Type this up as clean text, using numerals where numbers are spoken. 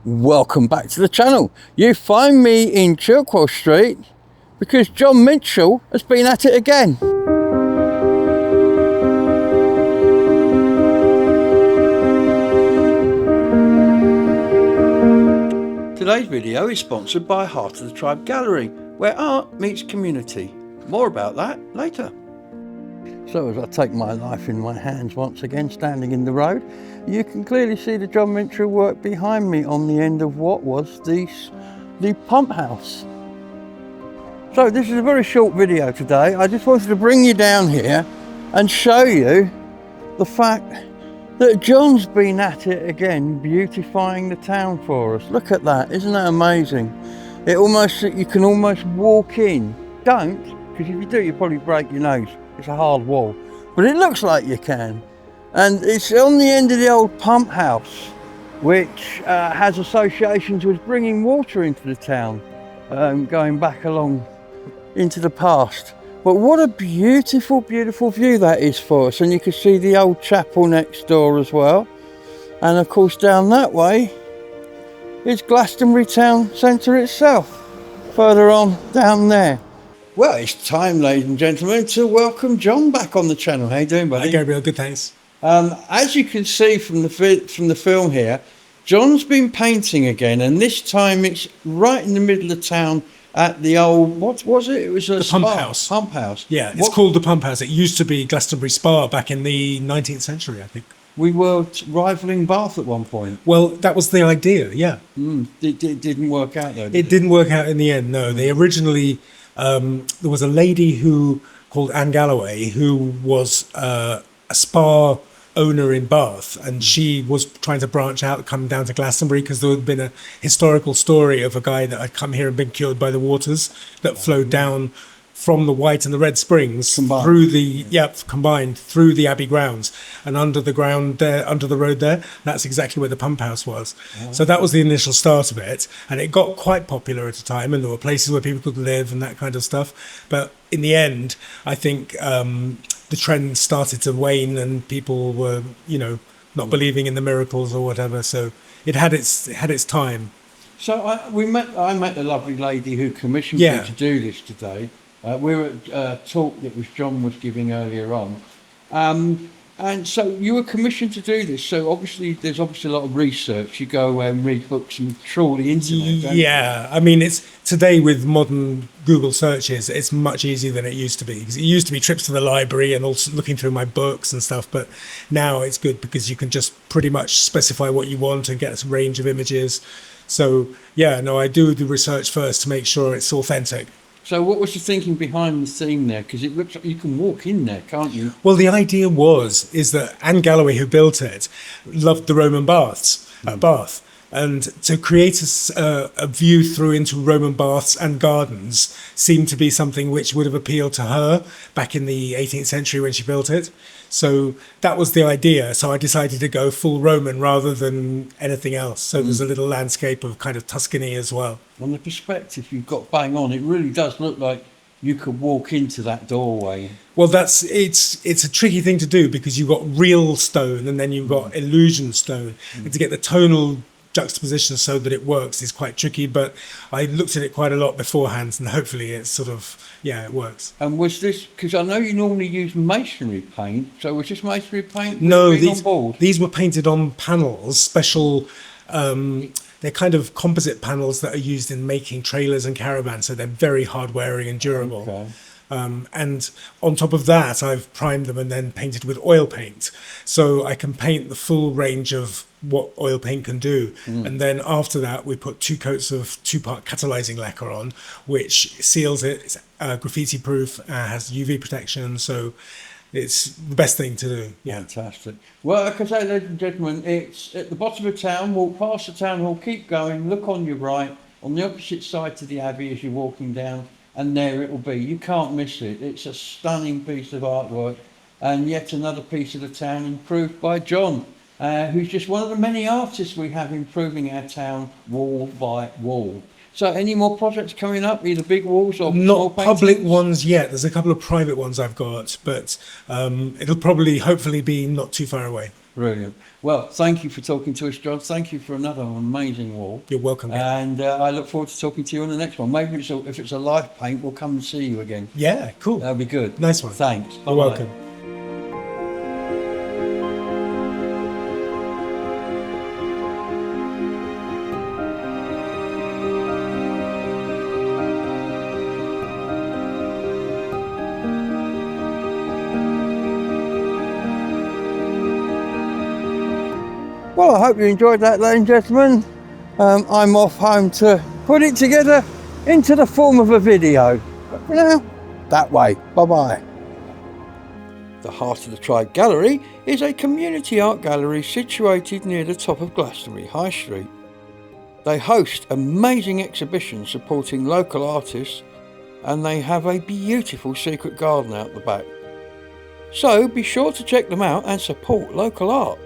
Welcome back to the channel. You find me in Magdeline Street because John Mitchell has been at it again. Today's video is sponsored by Heart of the Tribe Gallery, where art meets community. More about that later. So as I take my life in my hands once again, standing in the road, you can clearly see the John Mitchell work behind me on the end of what was the pump house. So this is a very short video today. I just wanted to bring you down here and show you the fact that John's been at it again, beautifying the town for us. Look at that, isn't that amazing? You can almost walk in. Don't, because if you do, you'll probably break your nose. It's a hard wall, but it looks like you can. And it's on the end of the old pump house, which has associations with bringing water into the town, going back along into the past. But what a beautiful, beautiful view that is for us. And you can see the old chapel next door as well. And of course, down that way is Glastonbury Town Centre itself, further on down there. Well, it's time, ladies and gentlemen, to welcome John back on the channel. How you doing, buddy? Hi, Gabriel. Good, thanks. As you can see from the film here, John's been painting again, and this time it's right in the middle of town at the old, what was it? It was a pump house. Pump house. Yeah, it's called the Pump House. It used to be Glastonbury Spa back in the 19th century, I think. We were rivaling Bath at one point. Well, that was the idea, yeah. It didn't work out, though, It didn't work out in the end, no. They originally... there was a lady called Anne Galloway who was a spa owner in Bath, and she was trying to branch out, come down to Glastonbury, because there had been a historical story of a guy that had come here and been cured by the waters that flowed down from the White and the Red Springs combined through the Abbey grounds and under the ground there, under the road there. That's exactly where the pump house was. So that was the initial start of it, and it got quite popular at the time, and there were places where people could live and that kind of stuff. But in the end, I think the trend started to wane, and people were, not believing in the miracles or whatever. So it had its time. So I met the lovely lady who commissioned me to do this today. We were at a talk that John was giving earlier on. And so you were commissioned to do this. So there's obviously a lot of research. You go away and read books and trawl the internet, don't you? I mean, it's today with modern Google searches, it's much easier than it used to be. Because it used to be trips to the library and also looking through my books and stuff. But now it's good because you can just pretty much specify what you want and get a range of images. So, I do the research first to make sure it's authentic. So what was the thinking behind the theme there? Because it looks like you can walk in there, can't you? Well, the idea is that Anne Galloway, who built it, loved the Roman baths at Bath. And to create a view through into Roman baths and gardens seemed to be something which would have appealed to her back in the 18th century when she built it. So that was the idea. So I decided to go full Roman rather than anything else. So there's a little landscape of kind of Tuscany as well. On the perspective you've got bang on, it really does look like you could walk into that doorway. Well, it's a tricky thing to do because you've got real stone and then you've got illusion stone. And to get the tonal juxtaposition so that it works is quite tricky, but I looked at it quite a lot beforehand, and hopefully it's sort of, it works. And was this, because I know you normally use masonry paint, so was this masonry paint No, on these were painted on panels, special, they're kind of composite panels that are used in making trailers and caravans, so they're very hard wearing and durable. Okay. And on top of that, I've primed them and then painted with oil paint. So I can paint the full range of what oil paint can do. And then after that, we put 2 coats of 2-part catalyzing lacquer on, which seals it. It's graffiti proof, has UV protection. So it's the best thing to do. Yeah. Fantastic. Well, like I say, ladies and gentlemen, it's at the bottom of town. Walk past the town hall, keep going, look on your right, on the opposite side to the Abbey as you're walking down. And there it will be. You can't miss it. It's a stunning piece of artwork, and yet another piece of the town improved by John, who's just one of the many artists we have improving our town wall by wall. So any more projects coming up, either big walls or not public ones yet? There's a couple of private ones I've got, but it'll probably, hopefully, be not too far away. Brilliant. Well, thank you for talking to us, John. Thank you for another amazing wall. You're welcome. And I look forward to talking to you on the next one. Maybe if it's a live paint, we'll come and see you again. Yeah, cool. That'll be good. Nice one. Thanks. You're Bye-bye. welcome. Well, I hope you enjoyed that, ladies and gentlemen. I'm off home to put it together into the form of a video. But for now, that way. Bye-bye. The Heart of the Tribe Gallery is a community art gallery situated near the top of Glastonbury High Street. They host amazing exhibitions supporting local artists, and they have a beautiful secret garden out the back. So be sure to check them out and support local art.